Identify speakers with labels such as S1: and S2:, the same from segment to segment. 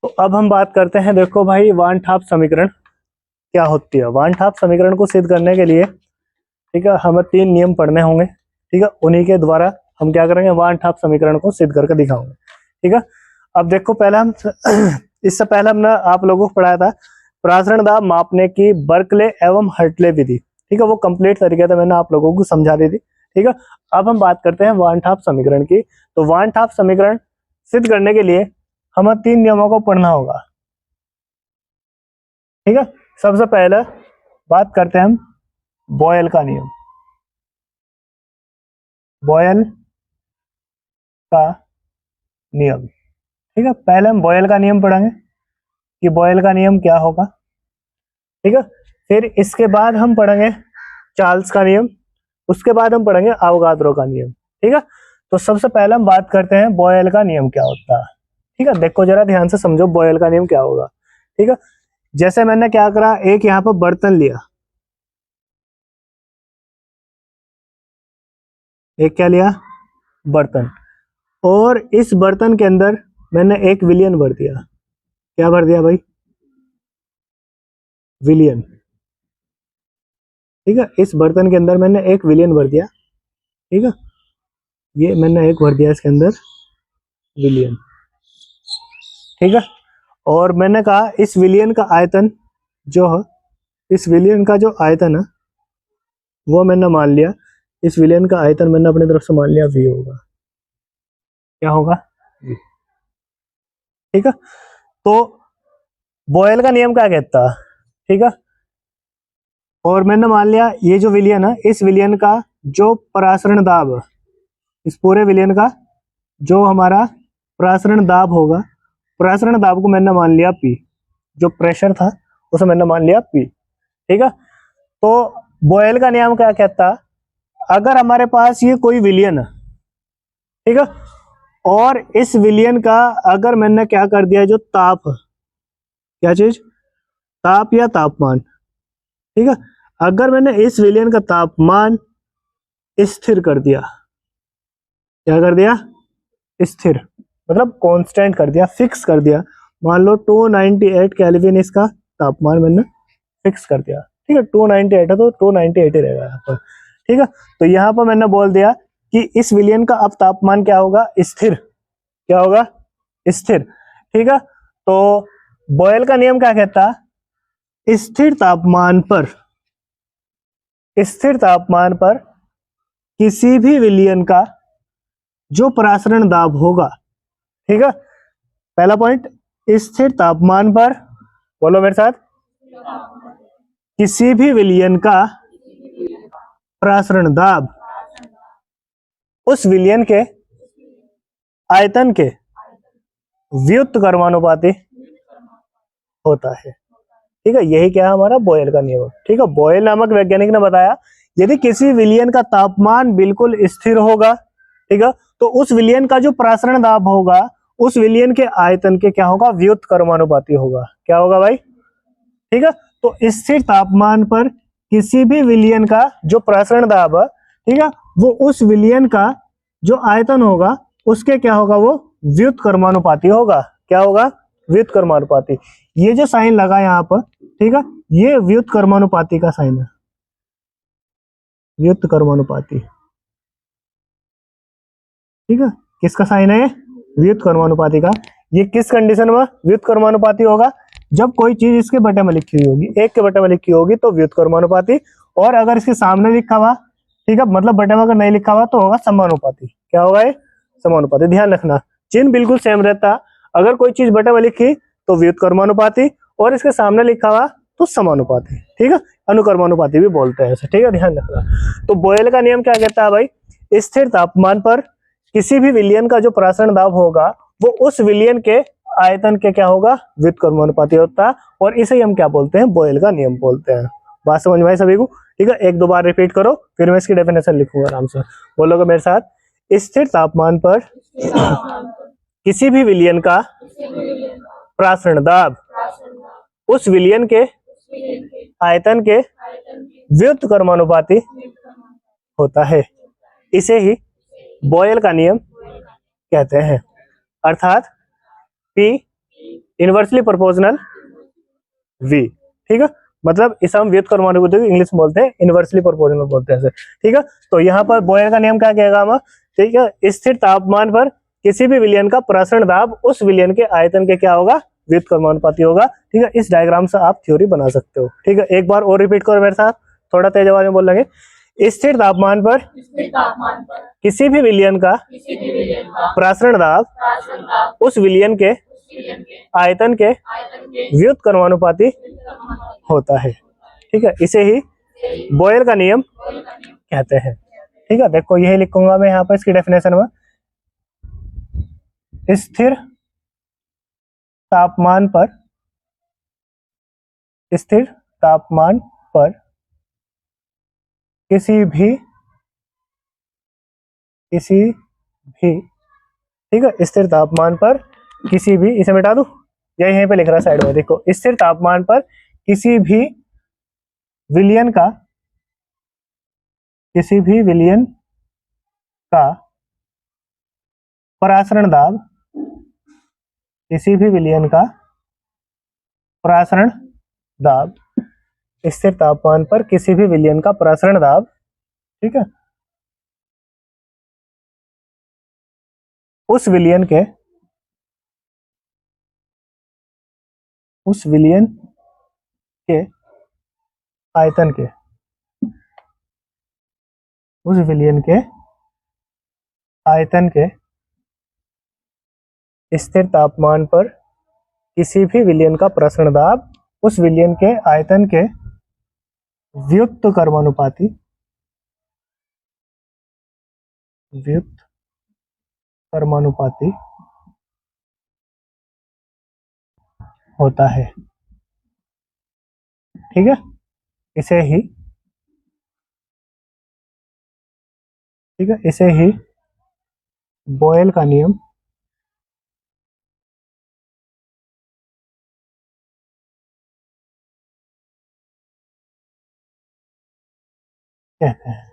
S1: तो अब हम बात करते हैं, देखो भाई, वान ठाप समीकरण क्या होती है। वान ठाप समीकरण को सिद्ध करने के लिए, ठीक है, हमें 3 नियम पढ़ने होंगे। ठीक है, उन्हीं के द्वारा हम क्या करेंगे, वान ठाप समीकरण को सिद्ध करके दिखाओगे। ठीक है, अब देखो, पहले हम इससे पहले हमने आप लोगों को पढ़ाया था प्रासरण दाब मापने की बर्कले एवं हर्टले विधि। ठीक है, वो कंप्लीट तरीके से मैंने आप लोगों को समझा दी थी। ठीक है, अब हम बात करते हैं वान ठाप समीकरण की। तो वान ठाप समीकरण सिद्ध करने के लिए हमें 3 नियमों को पढ़ना होगा। ठीक है, सबसे पहले बात करते हैं हम बॉयल का नियम। बॉयल का नियम, ठीक है, पहले हम बॉयल का नियम पढ़ेंगे कि बॉयल का नियम क्या होगा। ठीक है, फिर इसके बाद हम पढ़ेंगे चार्ल्स का नियम, उसके बाद हम पढ़ेंगे अवोगाद्रो का नियम। ठीक है, तो सबसे पहले हम बात करते हैं बॉयल का नियम क्या होता है। ठीक है, देखो जरा ध्यान से समझो बॉयल का नियम क्या होगा। ठीक है, जैसे मैंने क्या करा, एक यहाँ पर बर्तन लिया, एक क्या लिया, बर्तन, और इस बर्तन के अंदर मैंने एक विलियन भर दिया। क्या भर दिया भाई, विलियन। ठीक है, इस बर्तन के अंदर मैंने एक विलियन भर दिया। ठीक है, ये मैंने एक भर दिया इसके अंदर विलियन। ठीक है, और मैंने कहा इस विलियन का आयतन जो है, इस विलियन का जो आयतन है वो मैंने मान लिया, इस विलियन का आयतन मैंने अपनी तरफ से मान लिया v होगा। क्या होगा, v। ठीक है, तो बॉयल का नियम क्या कहता है। ठीक है, और मैंने मान लिया ये जो विलियन है, इस विलियन का जो परासरण दाब है, इस पूरे विलियन का जो हमारा परासरण दाब होगा, परासरण दाब को मैंने मान लिया P, जो प्रेशर था उसे मैंने मान लिया P। ठीक है, तो बॉयल का नियम क्या कहता है, अगर हमारे पास ये कोई विलियन है, ठीक है, और इस विलियन का अगर मैंने क्या कर दिया, जो ताप है, क्या चीज, ताप या तापमान। ठीक है, अगर मैंने इस विलियन का तापमान स्थिर कर दिया, क्या कर दिया, स्थिर, मतलब कांस्टेंट कर दिया, फिक्स कर दिया। मान लो 298 केल्विन इसका तापमान मैंने फिक्स कर दिया। ठीक है, 298 है तो 298 ही रहेगा यहाँ पर। ठीक है, तो यहाँ पर मैंने बोल दिया कि इस विलियन का अब तापमान क्या होगा, स्थिर। क्या होगा, स्थिर। ठीक है, तो बॉयल का नियम क्या कहता है, स्थिर तापमान पर, स्थिर तापमान पर किसी भी विलियन का जो परासरण दाब होगा। ठीक है, पहला पॉइंट, स्थिर तापमान पर, बोलो मेरे साथ, किसी भी विलियन का परासरण दाब उस विलियन के आयतन के व्युत्क्रमानुपाती कर्मानुपाती होता है। ठीक है, यही क्या है हमारा बॉयल का नियम। ठीक है, बॉयल नामक वैज्ञानिक ने बताया यदि किसी विलियन का तापमान बिल्कुल स्थिर होगा, ठीक है, तो उस विलियन का जो परासरण दाब होगा उस विलियन के आयतन के क्या होगा, व्युत्क्रमानुपाती कर्मानुपाती होगा। क्या होगा भाई, ठीक है, तो स्थिर तापमान पर किसी भी विलियन का जो परासरण दाब है, ठीक है, वो उस विलियन का जो आयतन होगा उसके क्या होगा, वो व्युत्क्रमानुपाती होगा। क्या होगा, व्युत्क्रमानुपाती। ये जो साइन लगा यहाँ पर, ठीक है, ये व्युत्क्रमानुपाती का साइन है, व्युत्क्रमानुपाती। ठीक है, किसका साइन है, व्युत्क्रमानुपाती का। ये किस कंडीशन में व्युत्क्रमानुपाती होगा, जब कोई चीज इसके बटे में लिखी हुई होगी, एक के बटे में लिखी होगी तो व्युत्क्रमानुपाती, और अगर इसके सामने लिखा हुआ, ठीक है, मतलब बटे में अगर नहीं लिखा हुआ तो होगा समानुपाती। क्या होगा ये, समानुपाती। ध्यान रखना, चिन्ह बिल्कुल सेम रहता, अगर कोई चीज बटे में लिखी तो व्युत्क्रमानुपाती, और इसके सामने लिखा हुआ तो समानुपाती। ठीक है, अनुक्रमानुपाती भी बोलते हैं इसे। ठीक है, ध्यान रखना। तो बॉयल का नियम क्या कहता है भाई, स्थिर तापमान पर किसी भी विलियन का जो परासरण दाब होगा वो उस विलियन के आयतन के क्या होगा, व्युत्क्रमानुपाती होता है, और इसे हम क्या बोलते हैं, बॉयल का नियम बोलते हैं। बात समझ में आई सभी को। ठीक है, एक दो बार रिपीट करो, फिर मैं इसकी डेफिनेशन लिखूंगा आराम से, बोलोगे मेरे साथ। स्थिर तापमान पर किसी भी विलियन का परासरण दाब उस विलियन के आयतन के व्युत्क्रमानुपाती होता है, इसे ही बॉयल का नियम कहते हैं। अर्थात P इनवर्सली प्रोपोर्शनल v, ठीक है। मतलब इसे हम व्युत्क्रमानुपाती इंग्लिश में बोलते हैं, इनवर्सली प्रोपोर्शनल बोलते हैं इसे, ठीक है। तो यहाँ पर बोयर का नियम क्या कहेगा हम, ठीक है, स्थिर तापमान पर किसी भी विलयन का प्रसरण दाब उस विलयन के आयतन के क्या होगा, व्युत्क्रमानुपाती होगा, ठीक है। इस डायग्राम से आप थ्योरी बना सकते हो, ठीक है। एक बार और रिपीट करो मेरे साथ, थोड़ा तेज आवाज में बोलेंगे। स्थिर तापमान पर किसी भी विलयन का प्रसरण दाब उस विलयन के आयतन के व्युत्क्रमानुपाती होता है, ठीक है। इसे ही बोयर का नियम कहते हैं, ठीक है। देखो यही लिखूंगा मैं यहाँ पर इसकी डेफिनेशन में, स्थिर तापमान पर किसी भी ठीक है, स्थिर तापमान पर किसी भी, इसे मिटा दूं या यहीं पे लिख रहा है साइड में, देखो स्थिर तापमान पर किसी भी विलयन का परासरण दाब, किसी भी विलयन का परासरण दाब, स्थिर तापमान पर किसी भी विलयन का परासरण दाब, ठीक है, उस विलयन के आयतन के, उस विलयन के आयतन के स्थिर तापमान पर किसी भी विलयन का प्रसरण दाब उस विलयन के आयतन के व्युत्क्रमानुपाती होता है, ठीक है। इसे ही, ठीक है, इसे ही बॉयल का नियम कहते हैं,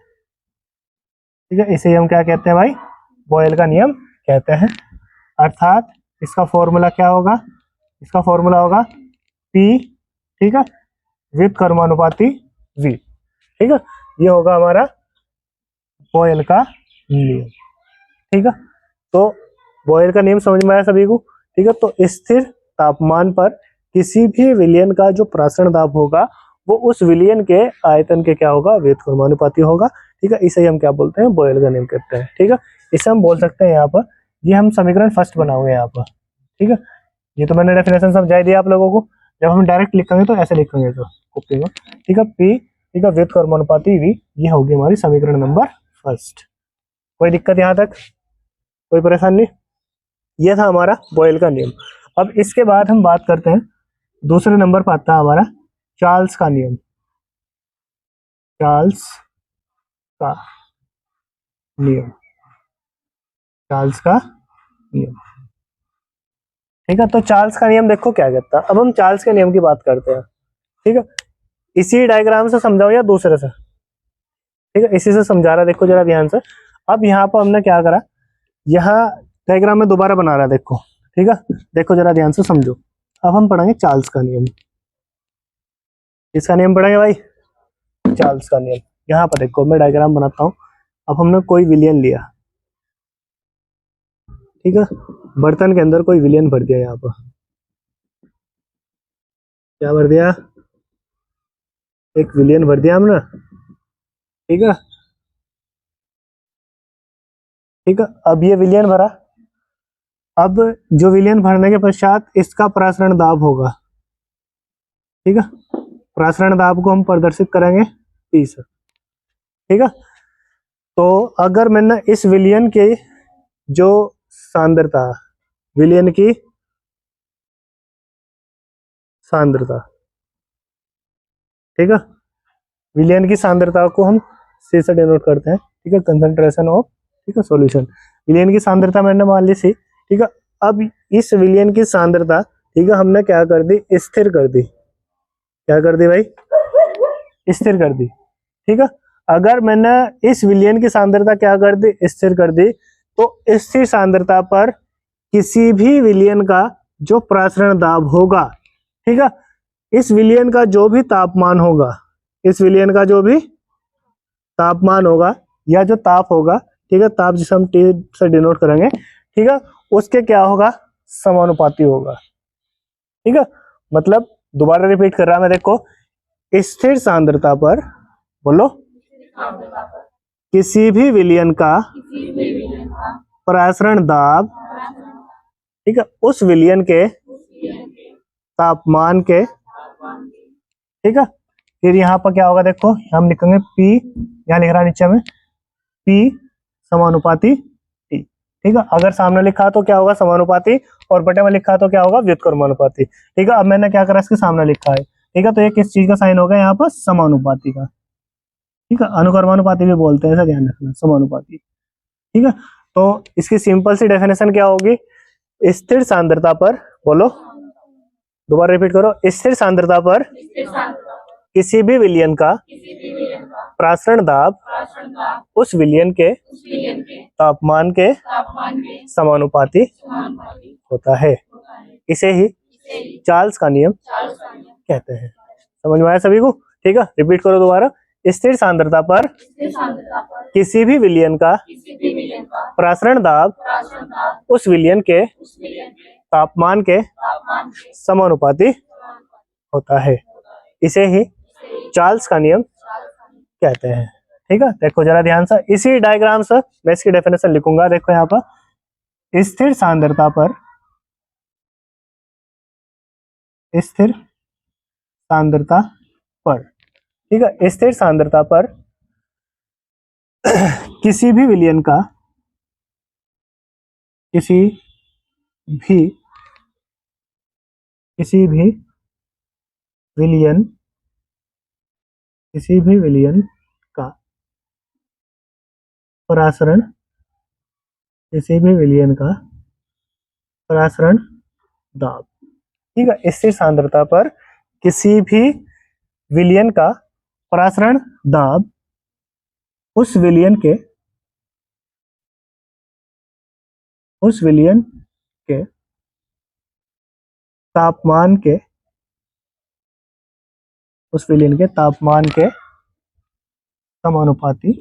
S1: ठीक है। इसे हम क्या कहते हैं भाई, बॉयल का नियम कहते हैं। अर्थात इसका फॉर्मूला क्या होगा, इसका फॉर्मूला होगा P, ठीक है, व्युत्क्रमानुपाती V, ठीक है। ये होगा हमारा बॉयल का नियम, ठीक है। तो बॉयल का नियम समझ में आया सभी को, ठीक है। तो स्थिर तापमान पर किसी भी विलयन का जो प्रसरण दाब होगा वो उस विलयन के आयतन के क्या होगा, व्युत्क्रमानुपाती होगा, ठीक है। इसे हम क्या बोलते हैं, बॉयल का नियम कहते हैं, ठीक है। इसे हम बोल सकते हैं यहाँ पर, ये हम समीकरण फर्स्ट बनाओगे यहाँ पर, ठीक है। ये तो मैंने डेफिनेशन समझा दिया आप लोगों को, जब हम डायरेक्ट लिखेंगे तो ऐसे लिखेंगे, तो कॉपी में, ठीक है। P, ठीक है, व्युत्क्रमानुपाती V, ये होगी हमारी समीकरण नंबर फर्स्ट। कोई दिक्कत यहाँ तक, कोई परेशानी? ये था हमारा बॉयल का नियम। अब इसके बाद हम बात करते हैं, दूसरे नंबर पर आता है हमारा चार्ल्स का नियम, चार्ल्स का नियम, ठीक है। तो चार्ल्स का नियम देखो क्या कहता है। अब हम चार्ल्स के नियम की बात करते हैं, ठीक है। इसी डायग्राम से समझाओ या दूसरे से, ठीक है, इसी से समझा रहा, देखो जरा ध्यान से। अब यहाँ पर हमने क्या करा, यहाँ डायग्राम में दोबारा बना रहा है, देखो, ठीक है, देखो जरा ध्यान से समझो। अब हम पढ़ेंगे चार्ल्स का नियम, इसका नियम पढ़ेंगे भाई, चार्ल्स का नियम। यहाँ पर देखो मैं डायग्राम बनाता हूँ। अब हमने कोई विलयन लिया, ठीक है, बर्तन के अंदर कोई विलयन भर दिया, यहाँ पर क्या भर दिया, एक विलयन भर दिया हमने, ठीक है, ठीक है। अब ये विलयन भरा, अब जो विलयन भरने के पश्चात इसका प्रसरण दाब होगा, ठीक है, प्रसरण दाब को हम प्रदर्शित करेंगे P से, ठीक है। तो अगर मैंने इस विलयन के जो सांद्रता, विलयन की सांद्रता, ठीक है, विलयन की सांद्रता को हम C से डिनोट करते हैं, ठीक है, कंसंट्रेशन ऑफ, ठीक है, सॉल्यूशन। विलयन की सांद्रता मैंने मान ली C, ठीक है। अब इस विलयन की सांद्रता, ठीक है, हमने क्या कर दी, स्थिर कर दी, क्या कर दी भाई, स्थिर कर दी, ठीक है। अगर मैंने इस विलयन की सांद्रता क्या कर दी, स्थिर कर दी, तो स्थिर सांद्रता पर किसी भी विलयन का जो प्रासरण दाब होगा, ठीक है, इस विलयन का जो भी तापमान होगा, इस विलयन का जो भी तापमान होगा या जो ताप होगा, ठीक है, ताप जिसे हम T से डिनोट करेंगे, ठीक है, उसके क्या होगा, समानुपाती होगा। ठीक है, मतलब दोबारा रिपीट कर रहा मैं, देखो, स्थिर सांद्रता पर, बोलो, किसी भी विलयन का प्रासरण दाब, ठीक है, उस विलयन के तापमान के, ठीक है, फिर यहाँ पर क्या होगा, देखो हम लिखेंगे P, यहाँ लिख रहा नीचे में P समानुपाती T। ठीक है, अगर सामने लिखा तो क्या होगा, समानुपाती, और बटे में लिखा तो क्या होगा, व्युत्क्रमानुपाती। ठीक है, अब मैंने क्या करा, इसके सामने लिखा है। ठीक है, तो ये किस चीज का साइन होगा यहाँ पर, समानुपाती का। ठीक है, अनुक्रमानुपाती भी बोलते हैं, ऐसा ध्यान रखना, समानुपाती। ठीक है, तो इसकी सिंपल सी डेफिनेशन क्या होगी, स्थिर सांद्रता पर, बोलो, दोबारा रिपीट करो, स्थिर सांद्रता पर किसी भी विलयन का प्रासरण दाब उस विलयन के तापमान के समानुपाती होता है। इसे ही चार्ल्स का नियम कहते हैं। समझ में आया सभी को? ठीक है, रिपीट करो दोबारा, स्थिर सांद्रता पर किसी भी विलयन का प्रासरण दाब उस विलयन के तापमान के समानुपाती होता है। इसे ही चार्ल्स का नियम कहते हैं। ठीक है, देखो जरा ध्यान से, इसी डायग्राम से मैं इसकी डेफिनेशन लिखूंगा। देखो यहाँ पर स्थिर सांद्रता पर, स्थिर सांद्रता पर, ठीक है, स्थिर सांद्रता पर किसी भी विलयन का, किसी भी विलयन, किसी भी विलयन का प्रासरण, किसी भी विलयन का प्रासरण दाब, ठीक है, स्थिर सांद्रता पर किसी भी विलयन का प्रासरण दाब उस विलयन के तापमान के, उस विलयन के तापमान के समानुपाती,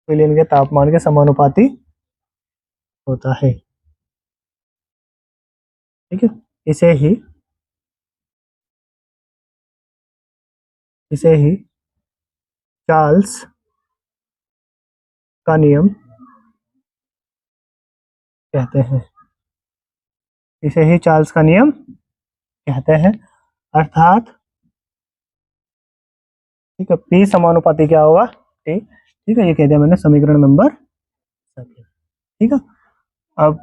S1: विलयन के तापमान के समानुपाती होता है। ठीक है, इसे ही चार्ल्स का नियम कहते हैं। इसे ही चार्ल्स का नियम कहते हैं, अर्थात, ठीक है, P समानुपाती क्या होगा, T। ठीक है, ये कह दिया मैंने समीकरण नंबर 7। ठीक है, अब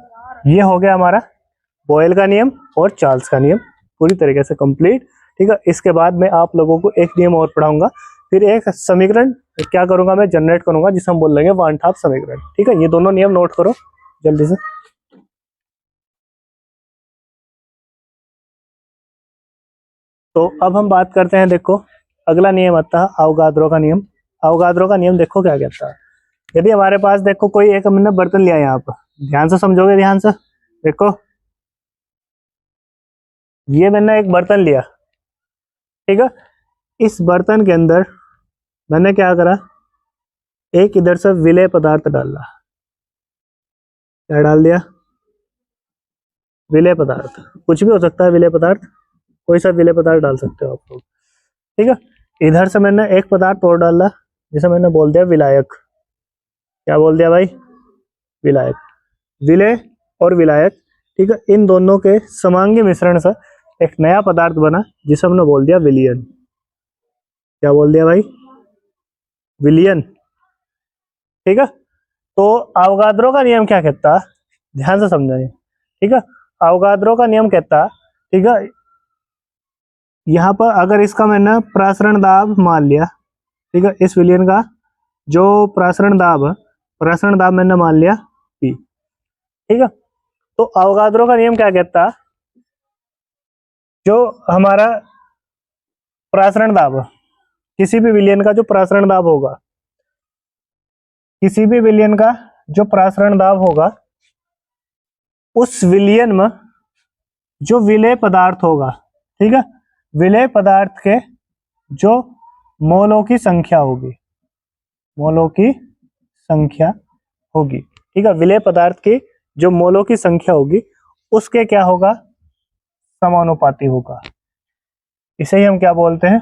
S1: ये हो गया हमारा बॉयल का नियम और चार्ल्स का नियम पूरी तरीके से कंप्लीट। ठीक है, इसके बाद मैं आप लोगों को एक नियम और पढ़ाऊंगा, फिर एक समीकरण क्या करूंगा, मैं जनरेट करूंगा, जिसे हम बोल लेंगे वन हाफ समीकरण। ठीक है, ये दोनों नियम नोट करो जल्दी से। तो अब हम बात करते हैं, देखो अगला नियम आता है अवगाद्रो का नियम। अवगाद्रो का नियम देखो क्या कहता है, यदि हमारे पास, देखो कोई एक हमने बर्तन लिया, यहाँ पर ध्यान से समझोगे, ध्यान से देखो, ये मैंने एक बर्तन लिया, ठीक है, इस बर्तन के अंदर मैंने क्या करा, एक इधर से विलेय पदार्थ डाला, क्या डाल दिया, विलेय पदार्थ, कुछ भी हो सकता है विलेय पदार्थ, कोई सा विलेय पदार्थ डाल सकते हो आप लोग। ठीक है, इधर से मैंने एक पदार्थ और डाला, जिसे मैंने बोल दिया विलायक। क्या बोल दिया भाई, विलायक, विलेय और विलायक। ठीक है, इन दोनों के समांगी मिश्रण से एक नया पदार्थ बना, जिसे हमने बोल दिया विलियन। क्या बोल दिया भाई, विलियन। ठीक है, तो अवगाद्रो का नियम क्या कहता है, ध्यान से समझाइए। ठीक है, अवगाद्रो का नियम कहता, ठीक है, यहाँ पर अगर इसका मैंने प्रासरण दाब मान लिया, ठीक है, इस विलयन का जो प्रासरण दाब मैंने मान लिया P। ठीक है, तो अवगाद्रो का नियम क्या कहता, जो हमारा प्रासरण दाब, किसी भी विलयन का जो प्रासरण दाब होगा, किसी भी विलयन का जो प्रसारण दाब होगा उस विलयन में जो विलेय पदार्थ होगा, ठीक है, विलेय पदार्थ के जो मोलों की संख्या होगी, मोलों की संख्या होगी, ठीक है, विलेय पदार्थ की जो मोलों की संख्या होगी उसके क्या होगा, समानुपाती होगा। इसे ही हम क्या बोलते हैं,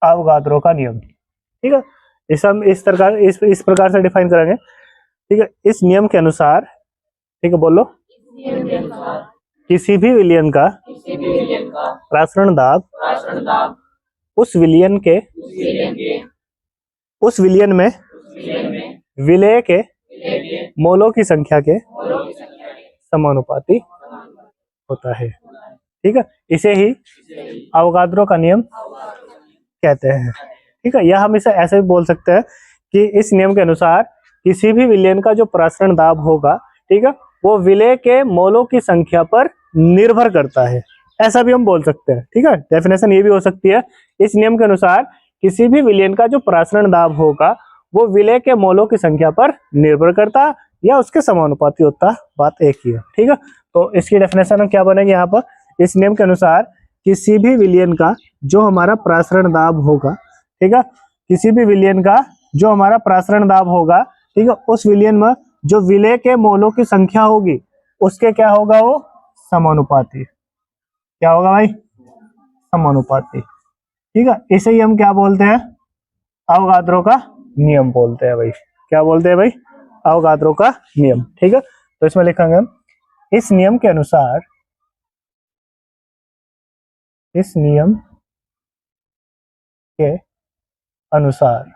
S1: अवगाद्रो का नियम, ठीक है। इसे हम इस प्रकार से डिफाइन करेंगे, ठीक है। इस नियम के अनुसार, ठीक है, बोलो, किसी भी विलयन का प्रसारण दाब उस विलयन में विलेय के मोलों की संख्या के समानुपाती होता है, ठीक है। इसे ही अवगाद्रो का नियम कहते हैं, ठीक है। या हम इसे ऐसे भी बोल सकते हैं कि इस नियम के अनुसार किसी भी विलयन का जो प्रसारण दाब होगा, ठीक है, वो विलेय के मोलों की संख्या पर निर्भर करता है, ऐसा भी हम बोल सकते हैं, ठीक है। डेफिनेशन ये भी हो सकती है, इस नियम के अनुसार किसी भी विलयन का जो प्रसारण दाब होगा वो विलेय के मोलों की संख्या पर निर्भर करता या उसके समानुपाती होता, बात एक ही है, ठीक है। तो इसकी डेफिनेशन हम क्या बनेगी यहाँ पर, इस नियम के अनुसार किसी भी विलयन का जो हमारा प्रसारण दाब होगा, ठीक है, किसी भी विलयन का जो हमारा प्रसारण दाब होगा, ठीक है, उस विलयन में जो विलेय के मोलों की संख्या होगी उसके क्या होगा, वो समानुपाती, क्या होगा भाई, समानुपाती, ठीक है। इसे ही हम क्या बोलते हैं, अवगाद्रो का नियम बोलते हैं भाई, क्या बोलते हैं भाई, अवगाद्रो का नियम, ठीक है। तो इसमें लिखेंगे हम, इस नियम के अनुसार, इस नियम के अनुसार,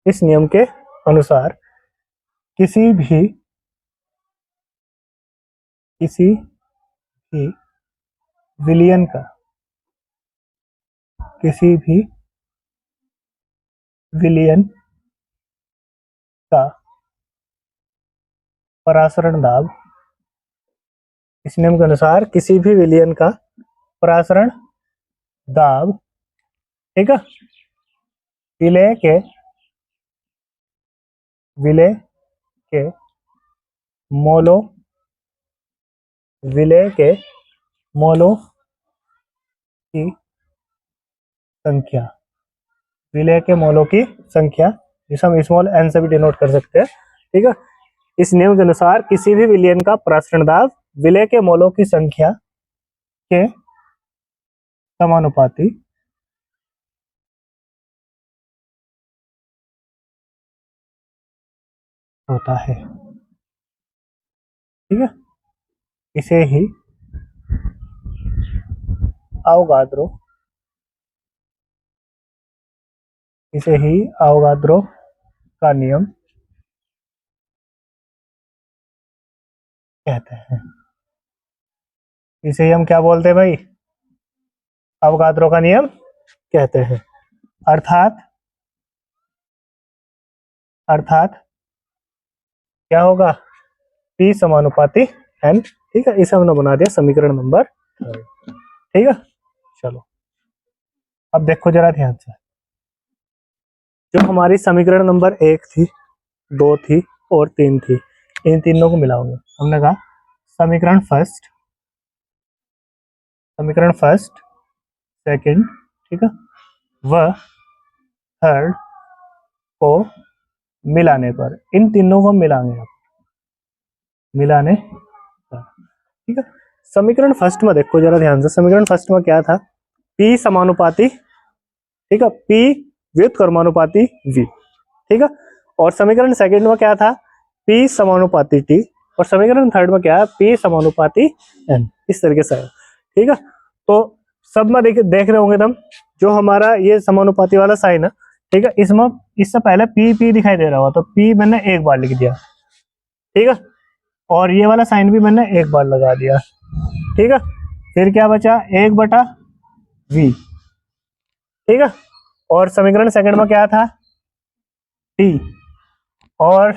S1: इस नियम के अनुसार किसी भी विलयन का, किसी भी विलयन का प्रसारण दाब, इस नियम के अनुसार किसी भी विलयन का प्रसारण दाब, ठीक है, विलेय के मोलों, विलेय के मोलों की संख्या, विलेय के मोलों की संख्या, जिसे हम स्मॉल n से भी डिनोट कर सकते हैं, ठीक है। इस नियम के अनुसार किसी भी विलयन का प्रसारण दाब विलेय के मोलों की संख्या के समानुपाती होता है, ठीक है। इसे ही अवगाद्रो, इसे ही अवगाद्रो का नियम कहते हैं। इसे ही हम क्या बोलते हैं भाई, अवगाद्रो का नियम कहते हैं। अर्थात क्या होगा, P समानुपाती n, ठीक है। इसे हमने बना दिया समीकरण नंबर 3, ठीक है। चलो अब देखो जरा ध्यान से, जो हमारी समीकरण नंबर 1 थी, 2 थी और 3 थी, इन तीनों को मिलाओगे, हमने कहा समीकरण फर्स्ट, सेकंड, ठीक है, व थर्ड को मिलाने पर, इन तीनों को मिलाएंगे आप, मिलाने पर, ठीक है। समीकरण फर्स्ट में देखो जरा ध्यान से, समीकरण फर्स्ट में क्या था, P समानुपाती, ठीक है, P व्युत्क्रमानुपाती कर्मानुपाती V, ठीक है। और समीकरण सेकंड में क्या था, P समानुपाती T, और समीकरण थर्ड में क्या है, P समानुपाती N, इस तरीके से है, ठीक है। तो सब में देख रहे होंगे तुम, जो हमारा ये समानुपाती वाला साइन है, ठीक है, इसमें इससे पहले P दिखाई दे रहा होगा, तो P मैंने एक बार लिख दिया, ठीक है, और ये वाला साइन भी मैंने एक बार लगा दिया, ठीक है। फिर क्या बचा, 1/V, ठीक है। और समीकरण सेकंड में क्या था, T, और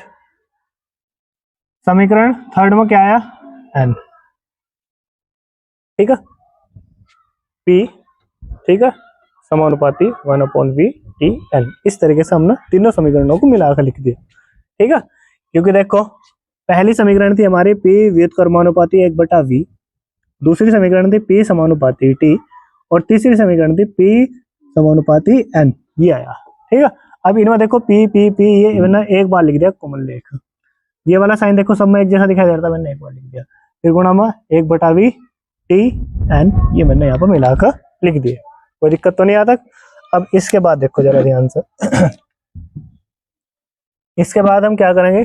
S1: समीकरण थर्ड में क्या आया, N, ठीक है। P, ठीक है, समानुपाती 1/V, टी एन। इस तरीके से हमने तीनों समीकरणों को मिलाकर लिख दिया, ठीक है। क्योंकि देखो पहली समीकरण थी हमारी पी व्युत्क्रमानुपाती 1/v, दूसरी समीकरण थी पी समानुपाती टी, और तीसरी समीकरण थी पी समानुपाती एन। ये आया, ठीक है। अब इनमें देखो पी पी पी ये मैंने एक बार लिख दिया कॉमन लेख, ये वाला साइन देखो सब में एक जैसा दिखाई दे रहा था, मैंने एक बार लिख दिया। फिर गुणा में 1/v टी एन, ये मैंने यहाँ पर मिलाकर लिख दिया, कोई दिक्कत तो नहीं आता। अब इसके बाद देखो जरा ध्यान से इसके बाद हम क्या करेंगे,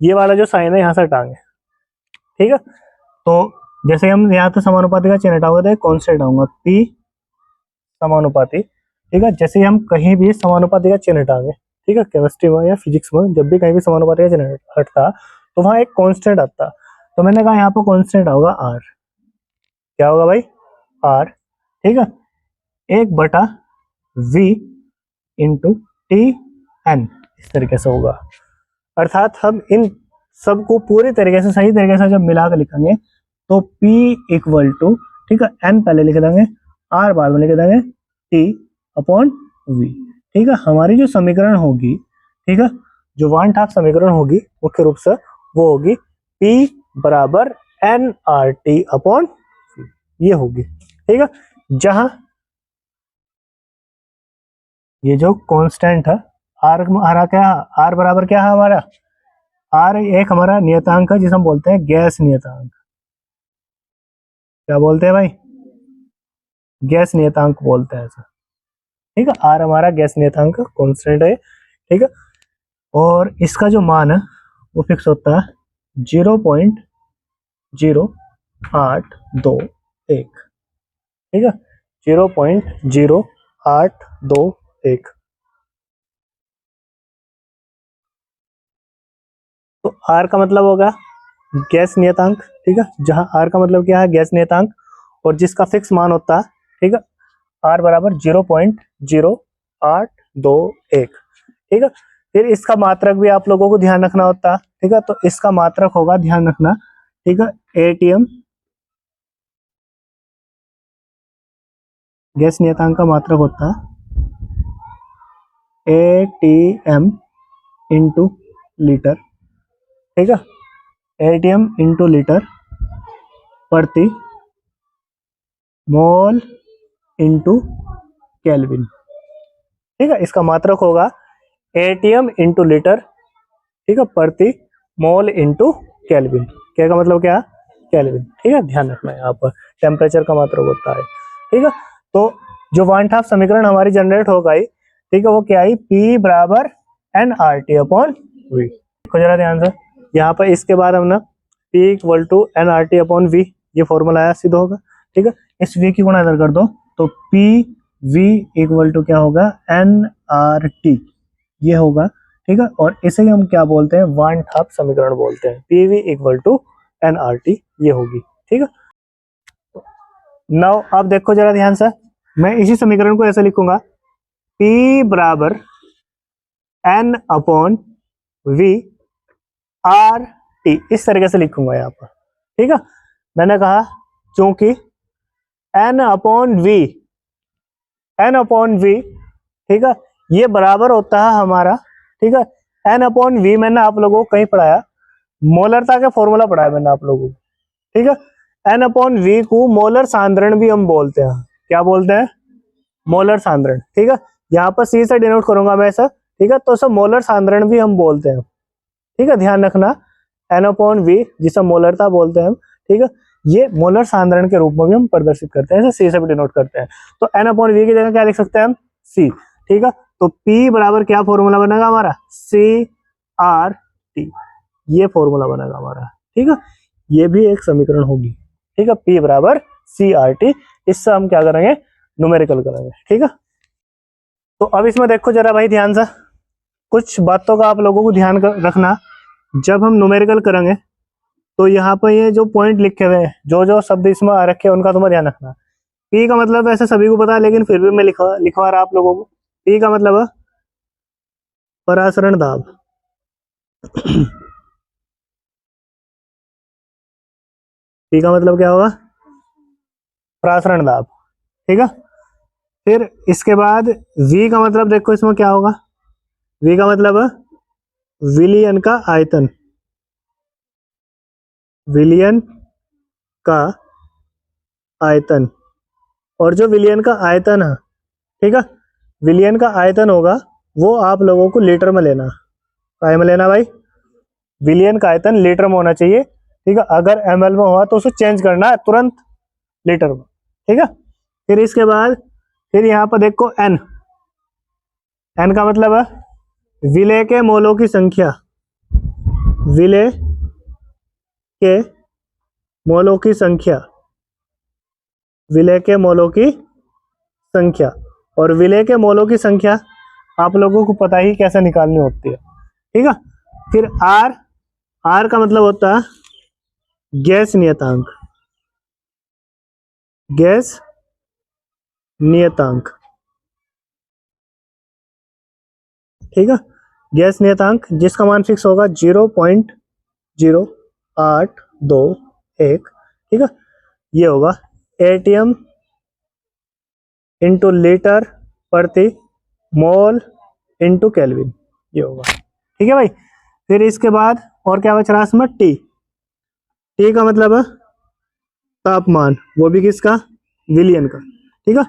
S1: ये वाला जो साइन है यहाँ से हटाएंगे, ठीक है। तो जैसे हम यहाँ तो समानुपाती का चिन्ह हटाओगे तो कॉन्स्टेंट आऊंगा पी समानुपाती, ठीक है। जैसे हम कहीं भी समानुपाती का चिन्ह हटाएंगे, ठीक है, केमिस्ट्री में या फिजिक्स में जब भी कहीं भी समानुपाती का चिन्ह हटता तो वहां एक कांस्टेंट आता, तो मैंने कहा यहाँ पर कांस्टेंट होगा आर। क्या होगा भाई, आर, ठीक है, 1/v इंटू टी एन, इस तरीके से होगा। अर्थात हम इन सबको पूरी तरीके से सही तरीके से जब मिलाकर लिखेंगे तो P इक्वल टू, ठीक है, एन पहले लिख देंगे, आर बाद में लिख देंगे टी अपॉन वी, ठीक है। हमारी जो समीकरण होगी, ठीक है, जो वन हाफ समीकरण होगी मुख्य रूप से वो होगी P बराबर N R T upon V, ये होगी, ठीक है। जहां ये जो कांस्टेंट है आर, हमारा क्या, आर बराबर क्या है हमारा, आर एक हमारा नियतांक है जिसे हम बोलते हैं गैस नियतांक। क्या बोलते हैं भाई, गैस नियतांक बोलते हैं ऐसा, ठीक है। आर हमारा गैस नियतांक कांस्टेंट है, ठीक है। और इसका जो मान है वो फिक्स होता है 0.0821, ठीक है, 0.0821। तो आर का मतलब होगा गैस नियतांक, ठीक है, जहां आर का मतलब क्या है, गैस नियतांक, और जिसका फिक्स मान होता है, ठीक है, आर बराबर 0.0821, ठीक है। फिर इसका मात्रक भी आप लोगों को ध्यान रखना होता है, ठीक है। तो इसका मात्रक होगा, ध्यान रखना, ठीक है, एटीएम, गैस नियतांक का मात्रक होता है एटीएम इंटू लीटर, ठीक है, एटीएम इंटू लीटर प्रति मोल इंटू केल्विन, ठीक है। इसका मात्रक होगा एटीएम इंटू लीटर, ठीक है, प्रति मोल इंटू केल्विन। क्या का मतलब क्या, केल्विन, ठीक है, ध्यान रखना है यहाँ पर टेम्परेचर का मात्रक होता है, ठीक है। तो जो वन हाफ समीकरण हमारी जनरेट हो गई, ठीक है, वो क्या आई, P बराबर N R T upon V. देखो जरा ध्यान से, यहाँ पर इसके बाद हमने P equal to N R T upon V, ये फॉर्मूला आया सीधा होगा, ठीक है। इस v की गुणा इधर कर दो तो P v इक्वल टू क्या होगा, एन आर टी, ये होगा, ठीक है। और इसे हम क्या बोलते हैं, वन हाफ समीकरण बोलते हैं, P V equal to N R T, ये होगी, ठीक है। नाउ अब देखो जरा ध्यान से, मैं इसी समीकरण को ऐसे लिखूंगा, P बराबर N upon V R T, इस तरीके से लिखूंगा यहाँ पर, ठीक है। मैंने कहा चूंकि N upon V, N upon V, ठीक है, ये बराबर होता है हमारा, ठीक है, एन अपॉन वी मैंने आप लोगों को कहीं पढ़ाया, मोलरता का फॉर्मूला पढ़ाया मैंने आप लोगों को, ठीक है। एन अपॉन वी को मोलर सांद्रण भी हम बोलते हैं, क्या बोलते हैं, मोलर सांद्रण, ठीक है। यहाँ पर सी से डिनोट करूंगा मैं ऐसा, ठीक है, तो सब मोलर सांद्रण भी हम बोलते हैं, ठीक है, ध्यान रखना, एन अपॉन वी जिसे मोलरता बोलते हैं हम, ठीक है, ये मोलर सांद्रण के रूप में भी हम प्रदर्शित करते हैं, ऐसे सी से भी डिनोट करते हैं। तो एन अपॉन वी की जगह क्या लिख सकते हैं हम, सी, ठीक है। तो P बराबर क्या फॉर्मूला बनेगा हमारा, सी आर टी, ये फॉर्मूला बनेगा हमारा, ठीक है। ये भी एक समीकरण होगी, ठीक है, P बराबर सी आर टी, इससे हम क्या करेंगे, न्यूमेरिकल करेंगे, ठीक है। तो अब इसमें देखो जरा भाई ध्यान से, कुछ बातों का आप लोगों को ध्यान रखना, जब हम न्यूमेरिकल करेंगे तो यहाँ पर ये जो पॉइंट लिखे हुए हैं, जो जो शब्द इसमें आ रखे हैं उनका तुम्हें ध्यान रखना। P का मतलब ऐसे सभी को पता है, लेकिन फिर भी मैं लिखवा रहा आप लोगों को। P का मतलब है परासरण दाब, P का मतलब क्या होगा, परासरण दाब, ठीक है। फिर इसके बाद V का मतलब देखो इसमें क्या होगा, V का मतलब विलियन का आयतन, विलियन का आयतन। और जो विलियन का आयतन है, ठीक है, विलियन का आयतन होगा वो आप लोगों को लीटर में लेना। काय में लेना भाई? विलियन का आयतन लीटर में होना चाहिए, ठीक है। अगर ml में हुआ तो उसे चेंज करना है तुरंत लीटर में, ठीक है। फिर इसके बाद फिर यहाँ पर देखो n, n का मतलब है विलेय के मोलों की संख्या, विलेय के मोलों की संख्या, विलेय के मोलों की संख्या। और विलेय के मोलों की संख्या आप लोगों को पता ही कैसे निकालनी होती है, ठीक है। फिर R, R का मतलब होता है गैस नियतांक, गैस नियतांक, ठीक है। गैस नियतांक जिसका मान फिक्स होगा 0.0821, ठीक है। ये होगा एटीएम इंटू लीटर प्रति मोल इंटू केल्विन, ये होगा, ठीक है भाई। फिर इसके बाद और क्या बच रहा है इसमें? टी, टी का मतलब है तापमान, वो भी किसका? विलियन का, ठीक है।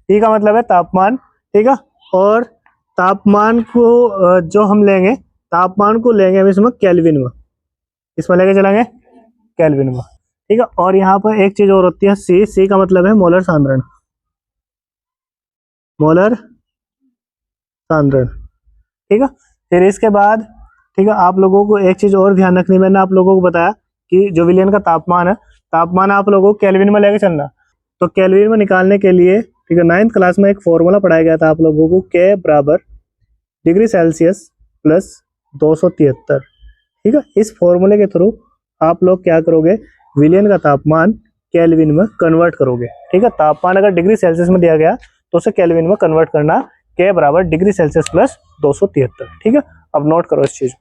S1: टी का मतलब है तापमान, ठीक है। और तापमान को जो हम लेंगे, तापमान को लेंगे हम इसमें केल्विन में, इसमें लेके चलेंगे केल्विन में, ठीक है। और यहाँ पर एक चीज और होती है सी, सी का मतलब है मोलर सांद्रण, मोलर सांद्रण, ठीक है। फिर इसके बाद, ठीक है, आप लोगों को एक चीज और ध्यान रखनी, मैंने आप लोगों को बताया कि जो विलियन का तापमान है, तापमान आप लोगों को केल्विन में लेके चलना। तो केल्विन में निकालने के लिए, ठीक है, 9th क्लास में एक फॉर्मूला पढ़ाया गया था आप लोगों को, K बराबर डिग्री सेल्सियस प्लस 273, ठीक है। इस फॉर्मूले के थ्रू आप लोग क्या करोगे, विलियन का तापमान केल्विन में कन्वर्ट करोगे, ठीक है। तापमान अगर डिग्री सेल्सियस में दिया गया तो उसे केल्विन में कन्वर्ट करना, K बराबर डिग्री सेल्सियस प्लस 273, ठीक है। अब नोट करो इस चीज।